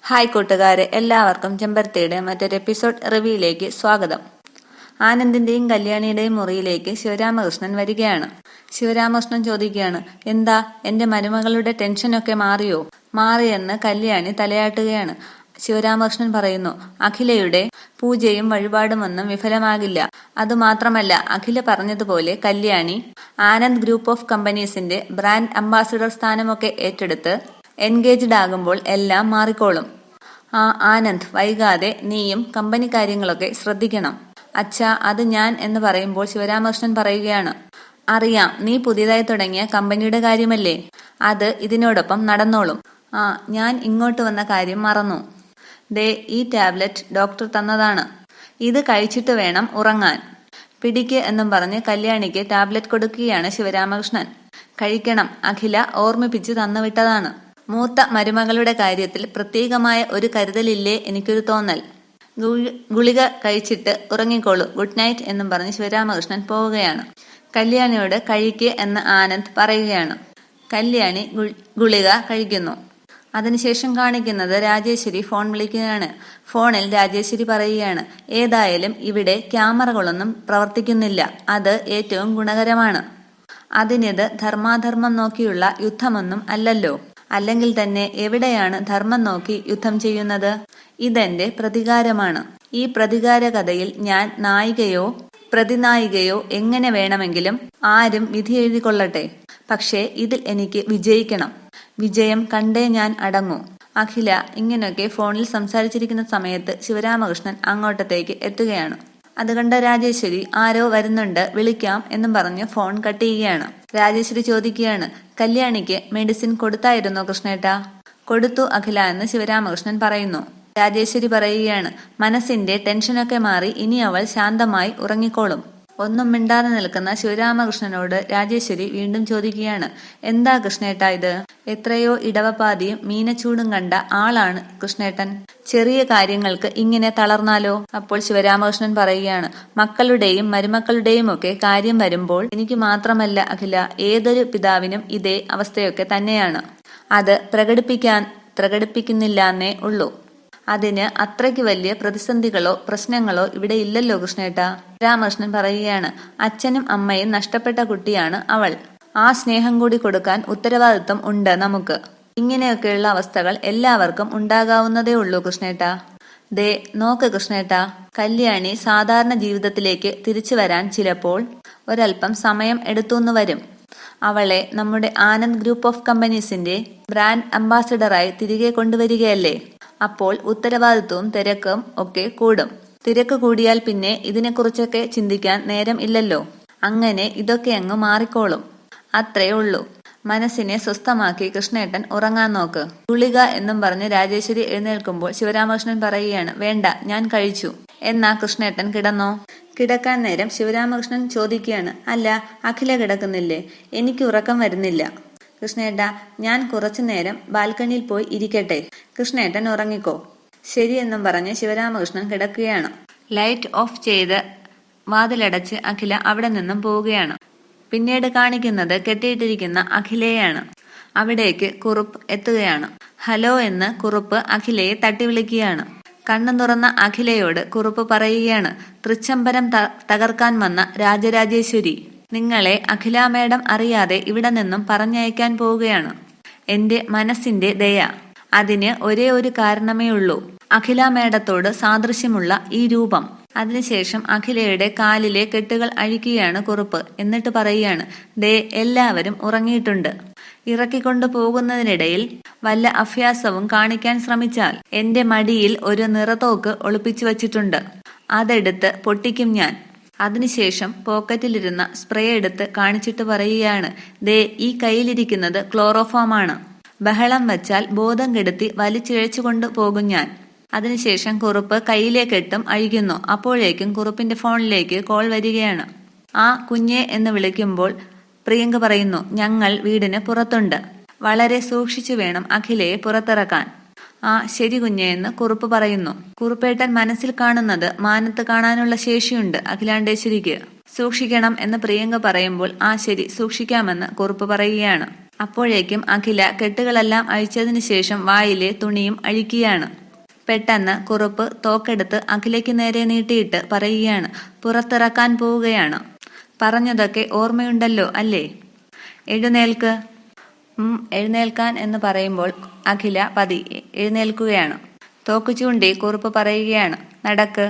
Hi കൂട്ടുകാരെ, എല്ലാവർക്കും ചെമ്പരത്തിയുടെ മറ്റൊരു എപ്പിസോഡ് റിവ്യൂയിലേക്ക് സ്വാഗതം. ആനന്ദിന്റെയും കല്യാണിയുടെയും മുറിയിലേക്ക് ശിവരാമകൃഷ്ണൻ വരികയാണ്. ശിവരാമകൃഷ്ണൻ ചോദിക്കുകയാണ്, എന്താ എന്റെ മരുമകളുടെ ടെൻഷനൊക്കെ മാറിയോ? മാറിയെന്ന് കല്യാണി തലയാട്ടുകയാണ്. ശിവരാമകൃഷ്ണൻ പറയുന്നു, അഖിലയുടെ പൂജയും വഴിപാടുമൊന്നും വിഫലമാകില്ല. അതുമാത്രമല്ല, അഖില പറഞ്ഞതുപോലെ കല്യാണി ആനന്ദ് ഗ്രൂപ്പ് ഓഫ് കമ്പനീസിന്റെ ബ്രാൻഡ് അംബാസിഡർ സ്ഥാനമൊക്കെ ഏറ്റെടുത്ത് എൻഗേജ്ഡ് ആകുമ്പോൾ എല്ലാം മാറിക്കോളും. ആനന്ദ്, വൈകാതെ നീയും കമ്പനി കാര്യങ്ങളൊക്കെ ശ്രദ്ധിക്കണം. അച്ഛാ, അത് ഞാൻ എന്ന് പറയുമ്പോൾ ശിവരാമകൃഷ്ണൻ പറയുകയാണ്, അറിയാം, നീ പുതിയതായി തുടങ്ങിയ കമ്പനിയുടെ കാര്യമല്ലേ, അത് ഇതിനോടൊപ്പം നടന്നോളും. ഞാൻ ഇങ്ങോട്ട് വന്ന കാര്യം മറന്നു. ദേ, ഈ ടാബ്ലറ്റ് ഡോക്ടർ തന്നതാണ്. ഇത് കഴിച്ചിട്ട് വേണം ഉറങ്ങാൻ. പിടിക്ക് എന്നും പറഞ്ഞ് കല്യാണിക്ക് ടാബ്ലറ്റ് കൊടുക്കുകയാണ് ശിവരാമകൃഷ്ണൻ. കഴിക്കണം, അഖില ഓർമ്മിപ്പിച്ച് തന്നുവിട്ടതാണ്. മൂത്ത മരുമകളുടെ കാര്യത്തിൽ പ്രത്യേകമായ ഒരു കരുതലില്ലേ എനിക്കൊരു തോന്നൽ. ഗുളിക കഴിച്ചിട്ട് ഉറങ്ങിക്കോളൂ, ഗുഡ് നൈറ്റ് എന്നും പറഞ്ഞ് ശിവരാമകൃഷ്ണൻ പോവുകയാണ്. കല്യാണിയോട് കഴിക്ക് എന്ന് ആനന്ദ് പറയുകയാണ്. കല്യാണി ഗുളിക കഴിക്കുന്നു. അതിനുശേഷം കാണിക്കുന്നത് രാജേശ്വരി ഫോൺ വിളിക്കുകയാണ്. ഫോണിൽ രാജേശ്വരി പറയുകയാണ്, ഏതായാലും ഇവിടെ ക്യാമറകളൊന്നും പ്രവർത്തിക്കുന്നില്ല, അത് ഏറ്റവും ഗുണകരമാണ്. അതിനിത് ധർമാധർമ്മം നോക്കിയുള്ള യുദ്ധമൊന്നും അല്ലല്ലോ. അല്ലെങ്കിൽ തന്നെ എവിടെയാണ് ധർമ്മം നോക്കി യുദ്ധം ചെയ്യുന്നത്? ഇതെന്റെ പ്രതികാരമാണ്. ഈ പ്രതികാര കഥയിൽ ഞാൻ നായികയോ പ്രതിനായികയോ എങ്ങനെ വേണമെങ്കിലും ആരും വിധി എഴുതിക്കൊള്ളട്ടെ. പക്ഷേ ഇതിൽ എനിക്ക് വിജയിക്കണം. വിജയം കണ്ടേ ഞാൻ അടങ്ങൂ. അഖില ഇങ്ങനെയൊക്കെ ഫോണിൽ സംസാരിച്ചിരിക്കുന്ന സമയത്ത് ശിവരാമകൃഷ്ണൻ അങ്ങോട്ടത്തേക്ക് എത്തുകയാണ്. അത് കണ്ട രാജേശ്വരി, ആരോ വരുന്നുണ്ട്, വിളിക്കാം എന്നും പറഞ്ഞ് ഫോൺ കട്ട് ചെയ്യുകയാണ്. രാജേശ്വരി ചോദിക്കുകയാണ്, കല്യാണിക്ക് മെഡിസിൻ കൊടുത്തായിരുന്നോ കൃഷ്ണേട്ടാ? കൊടുത്തു അഖില എന്ന് ശിവരാമകൃഷ്ണൻ പറയുന്നു. രാജേശ്വരി പറയുകയാണ്, മനസ്സിന്റെ ടെൻഷനൊക്കെ മാറി ഇനി അവൾ ശാന്തമായി ഉറങ്ങിക്കോളും. ഒന്നും മിണ്ടാതെ നിൽക്കുന്ന ശിവരാമകൃഷ്ണനോട് രാജേശ്വരി വീണ്ടും ചോദിക്കുകയാണ്, എന്താ കൃഷ്ണേട്ടാ ഇത്? എത്രയോ ഇടവപ്പാതിയും മീനച്ചൂടും കണ്ട ആളാണ് കൃഷ്ണേട്ടൻ. ചെറിയ കാര്യങ്ങൾക്ക് ഇങ്ങനെ തളർന്നാലോ? അപ്പോൾ ശിവരാമകൃഷ്ണൻ പറയുകയാണ്, മക്കളുടെയും മരുമക്കളുടെയും ഒക്കെ കാര്യം വരുമ്പോൾ എനിക്ക് മാത്രമല്ല അഖില, ഏതൊരു പിതാവിനും ഇതേ അവസ്ഥയൊക്കെ തന്നെയാണ്. അത് പ്രകടിപ്പിക്കുന്നില്ലെന്നേ ഉള്ളൂ. അതിന് അത്രയ്ക്ക് വലിയ പ്രതിസന്ധികളോ പ്രശ്നങ്ങളോ ഇവിടെ ഇല്ലല്ലോ കൃഷ്ണേട്ടാ. രാമകൃഷ്ണൻ പറയുകയാണ്, അച്ഛനും അമ്മയും നഷ്ടപ്പെട്ട കുട്ടിയാണ് അവൾ. ആ സ്നേഹം കൂടി കൊടുക്കാൻ ഉത്തരവാദിത്വം ഉണ്ട് നമുക്ക്. ഇങ്ങനെയൊക്കെയുള്ള അവസ്ഥകൾ എല്ലാവർക്കും ഉണ്ടാകാവുന്നതേ ഉള്ളൂ കൃഷ്ണേട്ടാ. ദേ നോക്ക് കൃഷ്ണേട്ടാ, കല്യാണി സാധാരണ ജീവിതത്തിലേക്ക് തിരിച്ചു വരാൻ ചിലപ്പോൾ ഒരൽപ്പം സമയം എടുത്തുന്നു വരും. അവളെ നമ്മുടെ ആനന്ദ് ഗ്രൂപ്പ് ഓഫ് കമ്പനീസിന്റെ ബ്രാൻഡ് അംബാസിഡറായി തിരികെ കൊണ്ടുവരികയല്ലേ. അപ്പോൾ ഉത്തരവാദിത്വവും തിരക്കും ഒക്കെ കൂടും. തിരക്ക് കൂടിയാൽ പിന്നെ ഇതിനെക്കുറിച്ചൊക്കെ ചിന്തിക്കാൻ നേരം ഇല്ലല്ലോ. അങ്ങനെ ഇതൊക്കെ അങ്ങ് മാറിക്കോളും. അത്രേ ഉള്ളൂ. മനസ്സിനെ സ്വസ്ഥമാക്കി കൃഷ്ണേട്ടൻ ഉറങ്ങാൻ നോക്ക്. ഗുളിക എന്നും പറഞ്ഞ് രാജേശ്വരി എഴുന്നേൽക്കുമ്പോൾ ശിവരാമകൃഷ്ണൻ പറയുകയാണ്, വേണ്ട, ഞാൻ കഴിച്ചു. എന്നാ കൃഷ്ണേട്ടൻ കിടന്നോ? കിടക്കാൻ നേരം ശിവരാമകൃഷ്ണൻ ചോദിക്കുകയാണ്, അല്ല അഖില കിടക്കുന്നില്ലേ? എനിക്ക് ഉറക്കം വരുന്നില്ല കൃഷ്ണേട്ടാ, ഞാൻ കുറച്ചു നേരം ബാൽക്കണിയിൽ പോയി ഇരിക്കട്ടെ. കൃഷ്ണേട്ടൻ ഉറങ്ങിക്കോ. ശരി എന്നും പറഞ്ഞ് ശിവരാമകൃഷ്ണൻ കിടക്കുകയാണ്. ലൈറ്റ് ഓഫ് ചെയ്ത് വാതിലടച്ച് അഖില അവിടെ നിന്നും പോവുകയാണ്. പിന്നീട് കാണിക്കുന്നത് കെട്ടിയിട്ടിരിക്കുന്ന അഖിലയെയാണ്. അവിടേക്ക് കുറുപ്പ് എത്തുകയാണ്. ഹലോ എന്ന് കുറുപ്പ് അഖിലയെ തട്ടി വിളിക്കുകയാണ്. കണ്ണു തുറന്ന അഖിലയോട് കുറുപ്പ് പറയുകയാണ്, തൃച്ചംബരം തകർക്കാൻ വന്ന രാജരാജേശ്വരി, നിങ്ങളെ അഖില മേഡം അറിയാതെ ഇവിടെ നിന്നും പറഞ്ഞയക്കാൻ പോവുകയാണ്. എന്റെ മനസ്സിന്റെ ദയ. അതിന് ഒരേ ഒരു കാരണമേ ഉള്ളൂ, അഖില മേഡത്തോട് സാദൃശ്യമുള്ള ഈ രൂപം. അതിനുശേഷം അഖിലയുടെ കാലിലെ കെട്ടുകൾ അഴിക്കുകയാണ് കുറുപ്പ്. എന്നിട്ട് പറയുകയാണ്, ദേ എല്ലാവരും ഉറങ്ങിയിട്ടുണ്ട്. ഇറക്കിക്കൊണ്ടു പോകുന്നതിനിടയിൽ വല്ല അഭ്യാസവും കാണിക്കാൻ ശ്രമിച്ചാൽ എന്റെ മടിയിൽ ഒരു നിറത്തോക്ക് ഒളിപ്പിച്ചു വച്ചിട്ടുണ്ട്. അതെടുത്ത് പൊട്ടിക്കും ഞാൻ. അതിനുശേഷം പോക്കറ്റിലിരുന്ന സ്പ്രേ എടുത്ത് കാണിച്ചിട്ട് പറയുകയാണ്, ദേ ഈ കയ്യിലിരിക്കുന്നത് ക്ലോറോഫോമാണ്. ബഹളം വച്ചാൽ ബോധം കെടുത്തി വലിച്ചിഴച്ചു കൊണ്ട് പോകും ഞാൻ. അതിനുശേഷം കുറുപ്പ് കയ്യിലെ കെട്ടും അഴിക്കുന്നു. അപ്പോഴേക്കും കുറുപ്പിന്റെ ഫോണിലേക്ക് കോൾ വരികയാണ്. കുഞ്ഞെ എന്ന് വിളിക്കുമ്പോൾ പ്രിയങ്ക പറയുന്നു, ഞങ്ങൾ വീടിന് പുറത്തുണ്ട്. വളരെ സൂക്ഷിച്ചു വേണം അഖിലയെ പുറത്തിറക്കാൻ. ശരി കുഞ്ഞെ എന്ന് കുറുപ്പ് പറയുന്നു. കുറുപ്പേട്ടൻ മനസ്സിൽ കാണുന്നത് മാനത്ത് കാണാനുള്ള ശേഷിയുണ്ട് അഖിലാണ്ടേശ്വരിക്ക്. സൂക്ഷിക്കണം എന്ന് പ്രിയങ്ക പറയുമ്പോൾ ശരി സൂക്ഷിക്കാമെന്ന് കുറുപ്പ് പറയുകയാണ്. അപ്പോഴേക്കും അഖില കെട്ടുകളെല്ലാം അഴിച്ചതിനു ശേഷം വായിലെ തുണിയും അഴിക്കുകയാണ്. പെട്ടെന്ന് കുറുപ്പ് തോക്കെടുത്ത് അഖിലയ്ക്ക് നേരെ നീട്ടിയിട്ട് പറയുകയാണ്, പുറത്തിറക്കാൻ പോവുകയാണ്. പറഞ്ഞതൊക്കെ ഓർമ്മയുണ്ടല്ലോ അല്ലേ? എഴുന്നേൽക്ക്. എഴുന്നേൽക്കാൻ എന്ന് പറയുമ്പോൾ അഖില പതിയെ എഴുന്നേൽക്കുകയാണ്. തോക്ക് ചൂണ്ടി കുറുപ്പ് പറയുകയാണ്, നടക്ക്.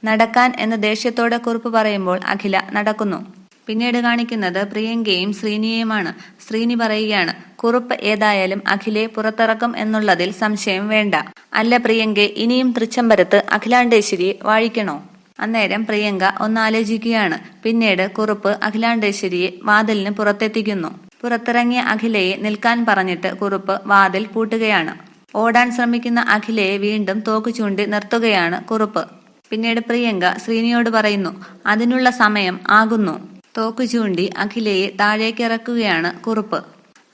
നടക്കാൻ എന്ന് ദേഷ്യത്തോടെ കുറുപ്പ് പറയുമ്പോൾ അഖില നടക്കുന്നു. പിന്നീട് കാണിക്കുന്നത് പ്രിയങ്കയും ശ്രീനിയെയുമാണ്. ശ്രീനി പറയുകയാണ്, കുറുപ്പ് ഏതായാലും അഖിലയെ പുറത്തിറക്കും എന്നുള്ളതിൽ സംശയം വേണ്ട. അല്ല പ്രിയങ്ക, ഇനിയും തൃച്ചംബരത്ത് അഖിലാണ്ടേശ്വരിയെ വാഴിക്കണോ? അന്നേരം പ്രിയങ്ക ഒന്നാലോചിക്കുകയാണ്. പിന്നീട് കുറുപ്പ് അഖിലാണ്ടേശ്വരിയെ വാതിലിന് പുറത്തെത്തിക്കുന്നു. പുറത്തിറങ്ങിയ അഖിലയെ നിൽക്കാൻ പറഞ്ഞിട്ട് കുറുപ്പ് വാതിൽ പൂട്ടുകയാണ്. ഓടാൻ ശ്രമിക്കുന്ന അഖിലയെ വീണ്ടും തോക്ക് ചൂണ്ടി നിർത്തുകയാണ് കുറുപ്പ്. പിന്നീട് പ്രിയങ്ക ശ്രീനിയോട് പറയുന്നു, അതിനുള്ള സമയം ആകുന്നു. തോക്ക് ചൂണ്ടി അഖിലയെ താഴേക്കിറക്കുകയാണ് കുറുപ്പ്.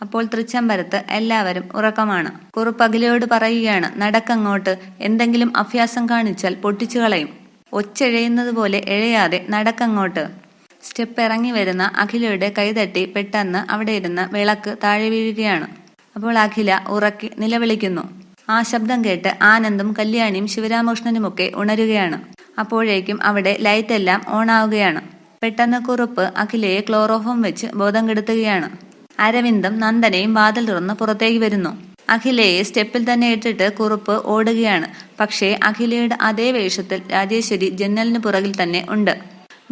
അപ്പോൾ തൃച്ചംബരത്ത് എല്ലാവരും ഉറക്കമാണ്. കുറുപ്പ് അഖിലയോട് പറയുകയാണ്, നടക്കങ്ങോട്ട്. എന്തെങ്കിലും അഭ്യാസം കാണിച്ചാൽ പൊട്ടിച്ചു കളയും. ഒച്ചെഴയുന്നത് പോലെ എഴയാതെ നടക്കങ്ങോട്ട്. സ്റ്റെപ്പ് ഇറങ്ങി വരുന്ന അഖിലയുടെ കൈതട്ടി പെട്ടെന്ന് അവിടെ ഇരുന്ന് വിളക്ക് താഴെ വീഴുകയാണ്. അപ്പോൾ അഖില ഉറക്കി നിലവിളിക്കുന്നു. ആ ശബ്ദം കേട്ട് ആനന്ദും കല്യാണിയും ശിവരാമകൃഷ്ണനുമൊക്കെ ഉണരുകയാണ്. അപ്പോഴേക്കും അവിടെ ലൈറ്റ് എല്ലാം ഓണാവുകയാണ്. പെട്ടെന്ന് കുറുപ്പ് അഖിലയെ ക്ലോറോഫോം വെച്ച് ബോധം കെടുത്തുകയാണ്. അരവിന്ദും നന്ദനയും വാതിൽ തുറന്ന് പുറത്തേക്ക് വരുന്നു. അഖിലയെ സ്റ്റെപ്പിൽ തന്നെ ഇട്ടിട്ട് കുറുപ്പ് ഓടുകയാണ്. പക്ഷേ അഖിലയുടെ അതേ വേഷത്തിൽ രാജേശ്വരി ജനലിന് പുറകിൽ തന്നെ ഉണ്ട്.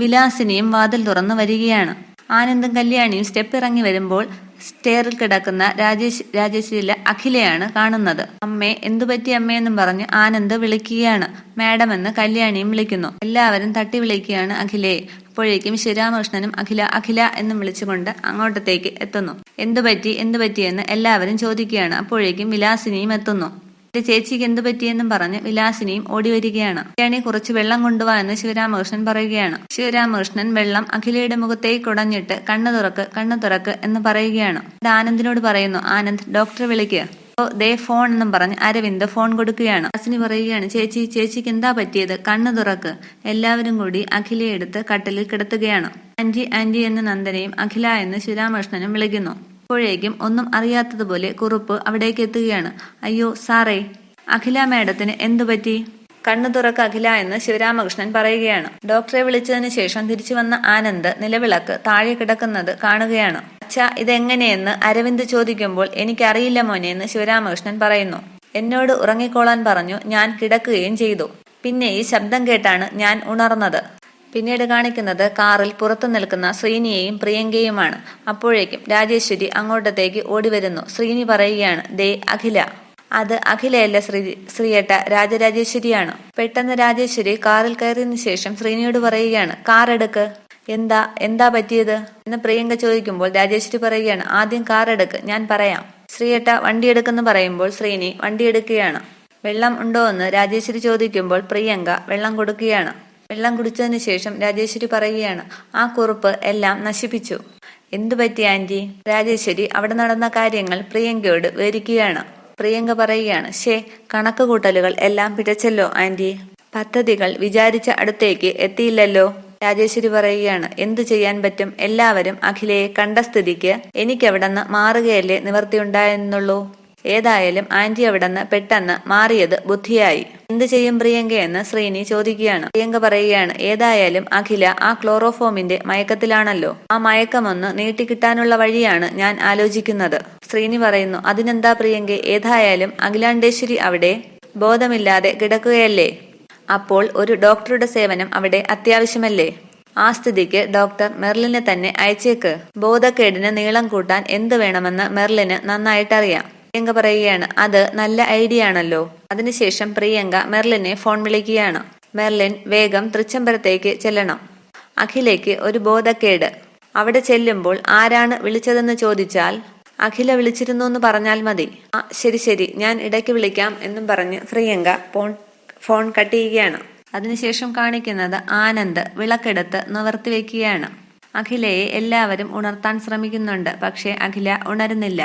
വിലാസിനിയും വാതിൽ തുറന്നു വരികയാണ്. ആനന്ദും കല്യാണിയും സ്റ്റെപ്പ് ഇറങ്ങി വരുമ്പോൾ സ്റ്റെയറിൽ കിടക്കുന്ന രാജേശ്വരിയിലെ അഖിലയാണ് കാണുന്നത്. അമ്മേ, എന്തുപറ്റി അമ്മയെന്നും പറഞ്ഞ് ആനന്ദ് വിളിക്കുകയാണ്. മാഡം എന്ന് കല്യാണിയും വിളിക്കുന്നു. എല്ലാവരും തട്ടി വിളിക്കുകയാണ് അഖിലയെ. അപ്പോഴേക്കും ശിവരാമകൃഷ്ണനും അഖില അഖില എന്നും വിളിച്ചുകൊണ്ട് അങ്ങോട്ടത്തേക്ക് എത്തുന്നു. എന്തുപറ്റി എന്ന് എല്ലാവരും ചോദിക്കുകയാണ്. അപ്പോഴേക്കും വിലാസിനിയും എത്തുന്നു. എന്റെ ചേച്ചിക്ക് എന്തു പറ്റിയെന്നും പറഞ്ഞ് വിലാസിനിയും ഓടി വരികയാണ്. കല്യാണി കുറച്ച് വെള്ളം കൊണ്ടുവാ എന്ന് ശിവരാമകൃഷ്ണൻ പറയുകയാണ്. ശിവരാമകൃഷ്ണൻ വെള്ളം അഖിലയുടെ മുഖത്തേക്ക് കുടഞ്ഞിട്ട് കണ്ണു തുറക്ക് എന്ന് പറയുകയാണ്. ആനന്ദിനോട് പറയുന്നു, ആനന്ദ് ഡോക്ടറെ വിളിക്കുക. ദേ ഫോൺ എന്നും പറഞ്ഞ് അരവിന്ദ് ഫോൺ കൊടുക്കുകയാണ്. വിലാസിനി പറയുകയാണ്, ചേച്ചിക്ക് എന്താ പറ്റിയത്? കണ്ണു തുറക്ക്. എല്ലാവരും കൂടി അഖിലയെ എടുത്ത് കട്ടിലിൽ കിടത്തുകയാണ്. ആന്റി എന്ന് നന്ദനയും അഖില എന്ന് ശിവരാമകൃഷ്ണനും വിളിക്കുന്നു. അപ്പോഴേക്കും ഒന്നും അറിയാത്തതുപോലെ കുറുപ്പ് അവിടേക്ക് എത്തുകയാണ്. അയ്യോ സാറേ, അഖില മാഡത്തിന് എന്തു പറ്റി? കണ്ണു തുറക്ക് അഖില എന്ന് ശിവരാമകൃഷ്ണൻ പറയുകയാണ്. ഡോക്ടറെ വിളിച്ചതിന് ശേഷം തിരിച്ചു വന്ന ആനന്ദ് നിലവിളക്ക് താഴെ കിടക്കുന്നത് കാണുകയാണ്. അച്ഛാ, ഇതെങ്ങനെയെന്ന് അരവിന്ദ് ചോദിക്കുമ്പോൾ എനിക്കറിയില്ല മോനെ എന്ന് ശിവരാമകൃഷ്ണൻ പറയുന്നു. എന്നോട് ഉറങ്ങിക്കോളാൻ പറഞ്ഞു. ഞാൻ കിടക്കുകയും ചെയ്തു. പിന്നെ ഈ ശബ്ദം കേട്ടാണ് ഞാൻ ഉണർന്നത്. പിന്നീട് കാണിക്കുന്നത് കാറിൽ പുറത്തു നിൽക്കുന്ന ശ്രീനിയെയും പ്രിയങ്കയുമാണ്. അപ്പോഴേക്കും രാജേശ്വരി അങ്ങോട്ടത്തേക്ക് ഓടി വരുന്നു. ശ്രീനി പറയുകയാണ്, ദേ അഖില. അത് അഖിലയല്ല ശ്രീയേട്ട, രാജരാജേശ്വരിയാണ്. പെട്ടെന്ന് രാജേശ്വരി കാറിൽ കയറിയതിനു ശേഷം ശ്രീനിയോട് പറയുകയാണ്, കാർ എടുക്ക്. എന്താ പറ്റിയത് എന്ന് പ്രിയങ്ക ചോദിക്കുമ്പോൾ രാജേശ്വരി പറയുകയാണ്, ആദ്യം കാർ എടുക്ക്, ഞാൻ പറയാം. ശ്രീയേട്ട വണ്ടി എടുക്കെന്ന് പറയുമ്പോൾ ശ്രീനി വണ്ടി എടുക്കുകയാണ്. വെള്ളം ഉണ്ടോ എന്ന് രാജേശ്വരി ചോദിക്കുമ്പോൾ പ്രിയങ്ക വെള്ളം കൊടുക്കുകയാണ്. വെള്ളം കുടിച്ചതിന് ശേഷം രാജേശ്വരി പറയുകയാണ്, ആ കുറുപ്പ് എല്ലാം നശിപ്പിച്ചു. എന്തു പറ്റി ആന്റി? രാജേശ്വരി അവിടെ നടന്ന കാര്യങ്ങൾ പ്രിയങ്കയോട് വിവരിക്കുകയാണ്. പ്രിയങ്ക പറയുകയാണ്, കണക്ക് കൂട്ടലുകൾ എല്ലാം പിഴച്ചല്ലോ ആന്റി. പദ്ധതികൾ വിചാരിച്ച അടുത്തേക്ക് എത്തിയില്ലല്ലോ. രാജേശ്വരി പറയുകയാണ്, എന്തു ചെയ്യാൻ പറ്റും? എല്ലാവരും അഖിലയെ കണ്ട സ്ഥിതിക്ക് എനിക്കവിടെന്ന് മാറുകയല്ലേ നിവർത്തിയുണ്ടായിരുന്നുള്ളൂ. ഏതായാലും ആന്റി അവിടെന്ന് പെട്ടെന്ന് മാറിയത് ബുദ്ധിയായി. എന്ത് ചെയ്യും പ്രിയങ്ക എന്ന് ശ്രീനി ചോദിക്കുകയാണ്. പ്രിയങ്ക പറയുകയാണ്, ഏതായാലും അഖില ആ ക്ലോറോഫോമിന്റെ മയക്കത്തിലാണല്ലോ. ആ മയക്കമൊന്ന് നീട്ടിക്കിട്ടാനുള്ള വഴിയാണ് ഞാൻ ആലോചിക്കുന്നത്. ശ്രീനി പറയുന്നു, അതിനെന്താ പ്രിയങ്ക? ഏതായാലും അഖിലാണ്ടേശ്വരി അവിടെ ബോധമില്ലാതെ കിടക്കുകയല്ലേ. അപ്പോൾ ഒരു ഡോക്ടറുടെ സേവനം അവിടെ അത്യാവശ്യമല്ലേ. ആ സ്ഥിതിക്ക് ഡോക്ടർ മെർലിനെ തന്നെ അയച്ചേക്ക്. ബോധക്കേടിന് നീളം കൂട്ടാൻ എന്ത് വേണമെന്ന് മെർലിന് നന്നായിട്ടറിയാം. പ്രിയങ്ക പറയുകയാണ്, അത് നല്ല ഐഡിയ ആണല്ലോ. അതിനുശേഷം പ്രിയങ്ക മെർലിനെ ഫോൺ വിളിക്കുകയാണ്. മെർലിൻ, വേഗം തൃച്ചംബരത്തേക്ക് ചെല്ലണം. അഖിലയ്ക്ക് ഒരു ബോധക്കേട്. അവിടെ ചെല്ലുമ്പോൾ ആരാണ് വിളിച്ചതെന്ന് ചോദിച്ചാൽ അഖില വിളിച്ചിരുന്നു എന്ന് പറഞ്ഞാൽ മതി. ശരി, ഞാൻ ഇടയ്ക്ക് വിളിക്കാം എന്നും പറഞ്ഞ് പ്രിയങ്ക ഫോൺ കട്ട് ചെയ്യുകയാണ്. അതിനുശേഷം കാണിക്കുന്നത് ആനന്ദ് വിളക്കെടുത്ത് നിവർത്തി വെക്കുകയാണ്. അഖിലയെ എല്ലാവരും ഉണർത്താൻ ശ്രമിക്കുന്നുണ്ട്. പക്ഷെ അഖില ഉണരുന്നില്ല.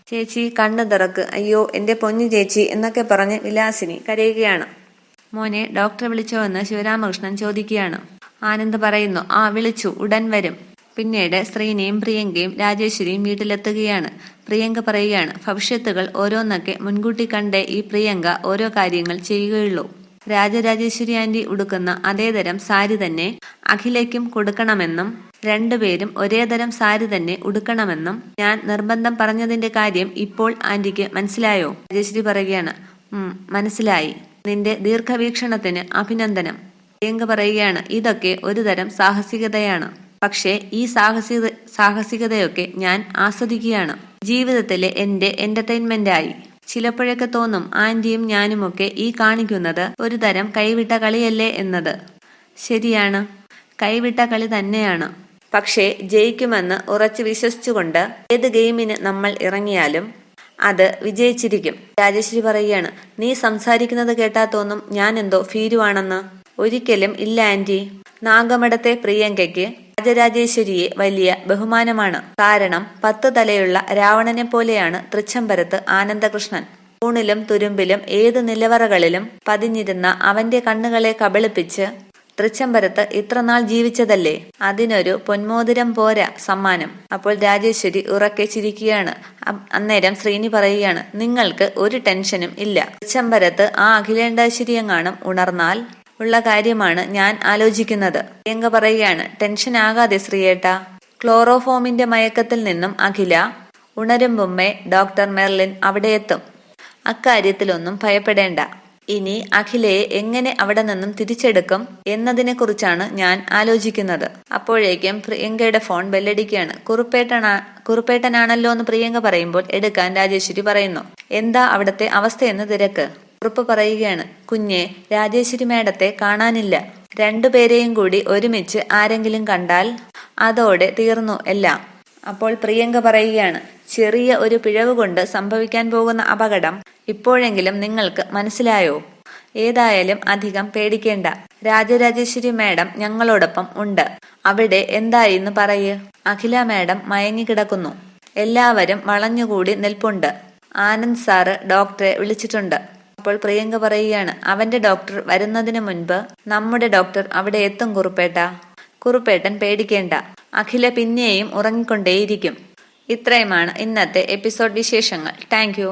ചേച്ചി കണ്ണു തുറക്ക്, അയ്യോ എന്റെ പൊന്നു ചേച്ചി എന്നൊക്കെ പറഞ്ഞ് വിലാസിനി കരയുകയാണ്. മോനെ, ഡോക്ടറെ വിളിച്ചോ എന്ന് ശിവരാമകൃഷ്ണൻ ചോദിക്കുകയാണ്. ആനന്ദ് പറയുന്നു, വിളിച്ചു, ഉടൻ വരും. പിന്നീട് ശ്രീനിയും പ്രിയങ്കയും രാജേശ്വരിയും വീട്ടിലെത്തുകയാണ്. പ്രിയങ്ക പറയുകയാണ്, ഭവിഷ്യത്തുകൾ ഓരോന്നൊക്കെ മുൻകൂട്ടി കണ്ടേ ഈ പ്രിയങ്ക ഓരോ കാര്യങ്ങൾ ചെയ്യുകയുള്ളൂ. രാജരാജേശ്വരി ആന്റി ഉടുക്കുന്ന അതേതരം സാരി തന്നെ അഖിലയ്ക്കും കൊടുക്കണമെന്നും രണ്ടുപേരും ഒരേതരം സാരി തന്നെ ഉടുക്കണമെന്നും ഞാൻ നിർബന്ധം പറഞ്ഞതിന്റെ കാര്യം ഇപ്പോൾ ആന്റിക്ക് മനസ്സിലായോ? രാജേശ്വരി പറയുകയാണ്, മനസ്സിലായി. നിന്റെ ദീർഘവീക്ഷണത്തിന് അഭിനന്ദനം. പ്രിയങ്ക പറയുകയാണ്, ഇതൊക്കെ ഒരു തരം സാഹസികതയാണ്. പക്ഷേ ഈ സാഹസികതയൊക്കെ ഞാൻ ആസ്വദിക്കുകയാണ്. ജീവിതത്തിലെ എന്റെ എന്റർടൈൻമെന്റായി. ചിലപ്പോഴൊക്കെ തോന്നും ആന്റിയും ഞാനുമൊക്കെ ഈ കാണിക്കുന്നത് ഒരു തരം കൈവിട്ട കളിയല്ലേ എന്നത്. ശരിയാണ്, കൈവിട്ട കളി തന്നെയാണ്. പക്ഷേ ജയിക്കുമെന്ന് ഉറച്ചു വിശ്വസിച്ചുകൊണ്ട് ഏത് ഗെയിമിന് നമ്മൾ ഇറങ്ങിയാലും അത് വിജയിച്ചിരിക്കും. രാജേശ്വരി പറയുകയാണ്, നീ സംസാരിക്കുന്നത് കേട്ടാ തോന്നും ഞാൻ എന്തോ ഭീരുവാണെന്ന്. ഒരിക്കലും ഇല്ല ആന്റി. നാഗമഠത്തെ പ്രിയങ്കയ്ക്ക് രാജരാജേശ്വരിയെ വലിയ ബഹുമാനമാണ്. കാരണം 10 തലയുള്ള രാവണനെ പോലെയാണ് തൃച്ചംബരത്ത് ആനന്ദകൃഷ്ണൻ. തൂണിലും തുരുമ്പിലും ഏത് നിലവറകളിലും പതിഞ്ഞിരുന്ന അവന്റെ കണ്ണുകളെ കബളിപ്പിച്ച് തൃച്ചംബരത്ത് ഇത്രനാൾ ജീവിച്ചതല്ലേ, അതിനൊരു പൊന്മോതിരം പോരാ സമ്മാനം. അപ്പോൾ രാജേശ്വരി ഉറക്കെ ചിരിക്കുകയാണ്. അന്നേരം ശ്രീനി പറയുകയാണ്, നിങ്ങൾക്ക് ഒരു ടെൻഷനും ഇല്ല. തൃച്ചംബരത്ത് ആ അഖിലേന്ദാശ്വരിയെങ്ങാനും ഉണർന്നാൽ ഉള്ള കാര്യമാണ് ഞാൻ ആലോചിക്കുന്നത്. പ്രിയങ്ക പറയുകയാണ്, ടെൻഷൻ ആകാതെ ശ്രീയേട്ടാ. ക്ലോറോഫോമിന്റെ മയക്കത്തിൽ നിന്നും അഖില ഉണരും മുമ്പേ ഡോക്ടർ മെർലിൻ അവിടെ എത്തും. അക്കാര്യത്തിലൊന്നും ഭയപ്പെടേണ്ട. ഇനി അഖിലയെ എങ്ങനെ അവിടെ നിന്നും തിരിച്ചെടുക്കും എന്നതിനെ കുറിച്ചാണ് ഞാൻ ആലോചിക്കുന്നത്. അപ്പോഴേക്കും പ്രിയങ്കയുടെ ഫോൺ ബെല്ലടിക്കുകയാണ്. കുറുപ്പേട്ടനാണല്ലോ എന്ന് പ്രിയങ്ക പറയുമ്പോൾ എടുക്കാൻ രാജേശ്വരി പറയുന്നു. എന്താ അവിടുത്തെ അവസ്ഥയെന്ന് തിരക്ക്. കുറുപ്പ് പറയുകയാണ്, കുഞ്ഞെ, രാജേശ്വരി മേഡത്തെ കാണാനില്ല. രണ്ടുപേരെയും കൂടി ഒരുമിച്ച് ആരെങ്കിലും കണ്ടാൽ അതോടെ തീർന്നു എല്ലാം. അപ്പോൾ പ്രിയങ്ക പറയുകയാണ്, ചെറിയ ഒരു പിഴവ് കൊണ്ട് സംഭവിക്കാൻ പോകുന്ന അപകടം ഇപ്പോഴെങ്കിലും നിങ്ങൾക്ക് മനസ്സിലായോ? ഏതായാലും അധികം പേടിക്കേണ്ട. രാജരാജേശ്വരി മേഡം ഞങ്ങളോടൊപ്പം ഉണ്ട്. അവിടെ എന്തായിന്ന് പറയ്. അഖില മേഡം മയങ്ങിക്കിടക്കുന്നു. എല്ലാവരും വളഞ്ഞുകൂടി നിൽപ്പുണ്ട്. ആനന്ദ് സാറ് ഡോക്ടറെ വിളിച്ചിട്ടുണ്ട്. അപ്പോൾ പ്രിയങ്ക പറയുകയാണ്, അവന്റെ ഡോക്ടർ വരുന്നതിന് മുൻപ് നമ്മുടെ ഡോക്ടർ അവിടെ എത്തും കുറുപ്പേട്ട. കുറുപ്പേട്ടൻ പേടിക്കേണ്ട. അഖില പിന്നെയും ഉറങ്ങിക്കൊണ്ടേയിരിക്കും. ഇത്രയുമാണ് ഇന്നത്തെ എപ്പിസോഡ് വിശേഷങ്ങൾ. Thank you.